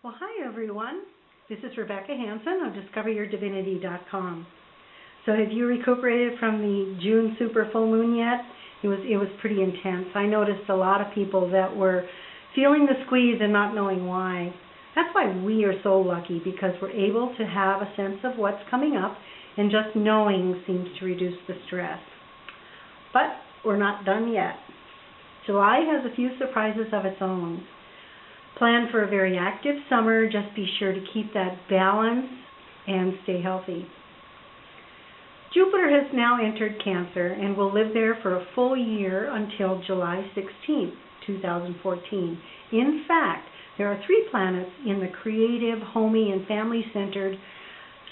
Well, hi everyone. This is Rebekkah Hansen of DiscoverYourDivinity.com. So have you recuperated from the June super full moon yet? It was pretty intense. I noticed a lot of people that were feeling the squeeze and not knowing why. That's why we are so lucky, because we're able to have a sense of what's coming up, and just knowing seems to reduce the stress. But we're not done yet. July has a few surprises of its own. Plan for a very active summer. Just be sure to keep that balance and stay healthy. Jupiter has now entered Cancer and will live there for a full year until July 16th, 2014. In fact, there are 3 planets in the creative, homey, and family-centered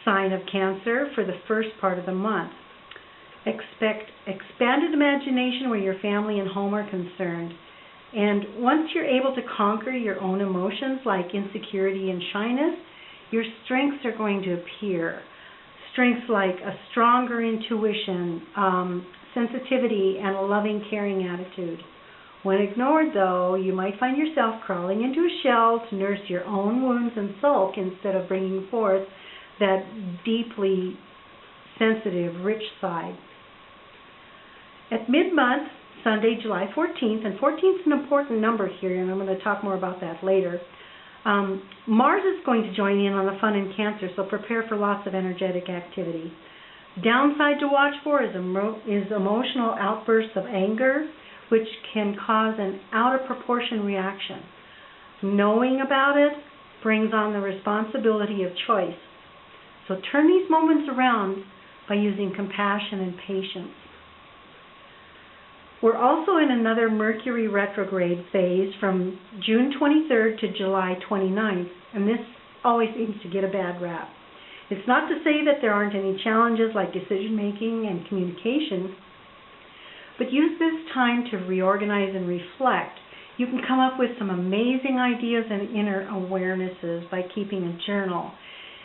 sign of Cancer for the first part of the month. Expect expanded imagination where your family and home are concerned. And once you're able to conquer your own emotions like insecurity and shyness, your strengths are going to appear. Strengths like a stronger intuition, sensitivity, and a loving, caring attitude. When ignored, though, you might find yourself crawling into a shell to nurse your own wounds and sulk instead of bringing forth that deeply sensitive, rich side. At mid-month, Sunday, July 14th, and 14th is an important number here, and I'm going to talk more about that later. Mars is going to join in on the fun in Cancer, so prepare for lots of energetic activity. Downside to watch for is emotional outbursts of anger, which can cause an out-of-proportion reaction. Knowing about it brings on the responsibility of choice. So turn these moments around by using compassion and patience. We're also in another Mercury retrograde phase from June 23rd to July 29th, and this always seems to get a bad rap. It's not to say that there aren't any challenges like decision-making and communication, but use this time to reorganize and reflect. You can come up with some amazing ideas and inner awarenesses by keeping a journal,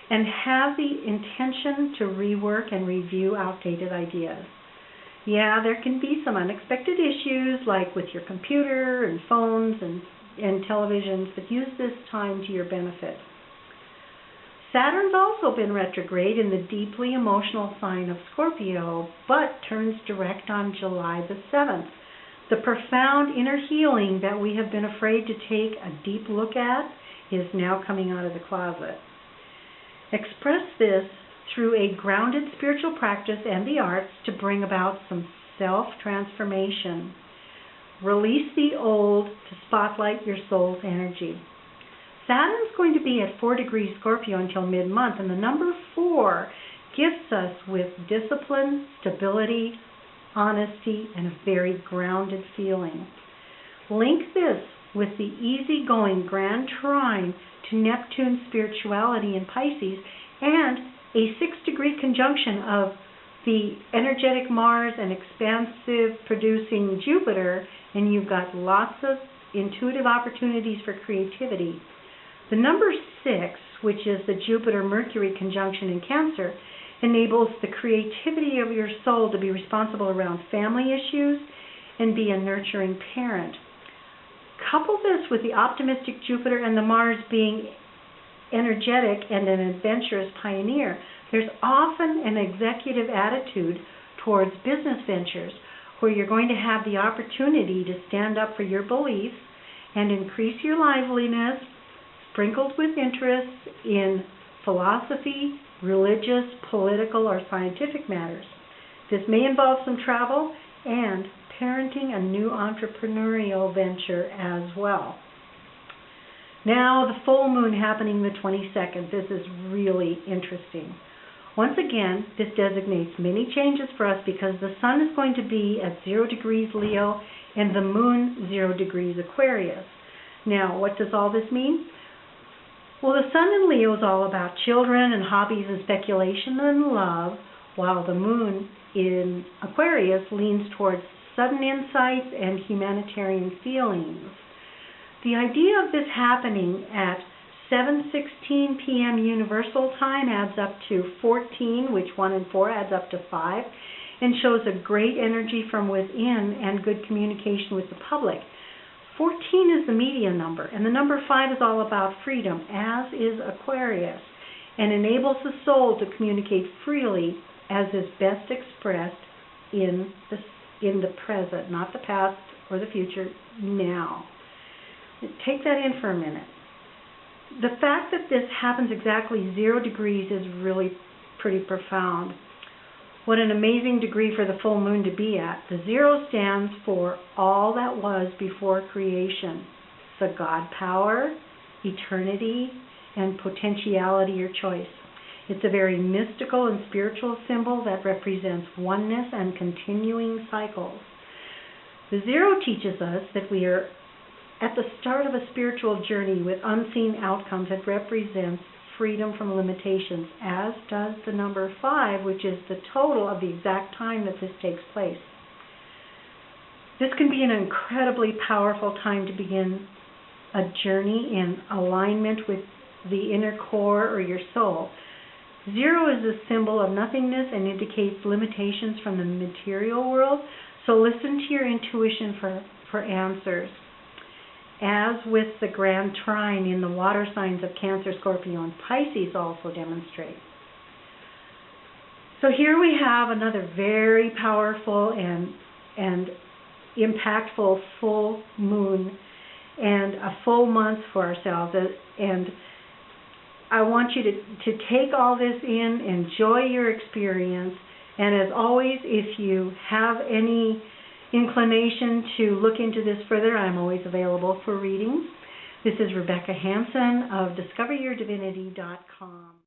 and have the intention to rework and review outdated ideas. Yeah, there can be some unexpected issues, like with your computer and phones and televisions, but use this time to your benefit. Saturn's also been retrograde in the deeply emotional sign of Scorpio, but turns direct on July the 7th. The profound inner healing that we have been afraid to take a deep look at is now coming out of the closet. Express this through a grounded spiritual practice and the arts to bring about some self-transformation. Release the old to spotlight your soul's energy. Saturn's going to be at 4 degrees Scorpio until mid-month, and the number 4 gifts us with discipline, stability, honesty, and a very grounded feeling. Link this with the easygoing grand trine to Neptune's spirituality in Pisces and a 6-degree conjunction of the energetic Mars and expansive producing Jupiter, and you've got lots of intuitive opportunities for creativity. The number 6, which is the Jupiter-Mercury conjunction in Cancer, enables the creativity of your soul to be responsible around family issues and be a nurturing parent. Couple this with the optimistic Jupiter and the Mars being energetic and an adventurous pioneer. There's often an executive attitude towards business ventures where you're going to have the opportunity to stand up for your beliefs and increase your liveliness, sprinkled with interests in philosophy, religious, political, or scientific matters. This may involve some travel and parenting a new entrepreneurial venture as well. Now, the full moon happening the 22nd. This is really interesting. Once again, this designates many changes for us because the sun is going to be at 0 degrees Leo and the moon 0 degrees Aquarius. Now, what does all this mean? Well, the sun in Leo is all about children and hobbies and speculation and love, while the moon in Aquarius leans towards sudden insights and humanitarian feelings. The idea of this happening at 7:16 p.m. Universal Time adds up to 14, which 1 and 4 adds up to 5, and shows a great energy from within and good communication with the public. 14 is the median number, and the number 5 is all about freedom, as is Aquarius, and enables the soul to communicate freely as is best expressed in the present, not the past or the future, now. Take that in for a minute. The fact that this happens exactly 0 degrees is really pretty profound. What an amazing degree for the full moon to be at. The 0 stands for all that was before creation. The God power, eternity, and potentiality or choice. It's a very mystical and spiritual symbol that represents oneness and continuing cycles. The 0 teaches us that we are at the start of a spiritual journey with unseen outcomes that represents freedom from limitations, as does the number 5, which is the total of the exact time that this takes place. This can be an incredibly powerful time to begin a journey in alignment with the inner core or your soul. 0 is a symbol of nothingness and indicates limitations from the material world, so listen to your intuition for answers. As with the grand trine in the water signs of Cancer, Scorpio, and Pisces also demonstrate. So here we have another very powerful and impactful full moon and a full month for ourselves. And I want you to take all this in, enjoy your experience, and as always, if you have any inclination to look into this further, I'm always available for readings. This is Rebekkah Hansen of DiscoverYourDivinity.com.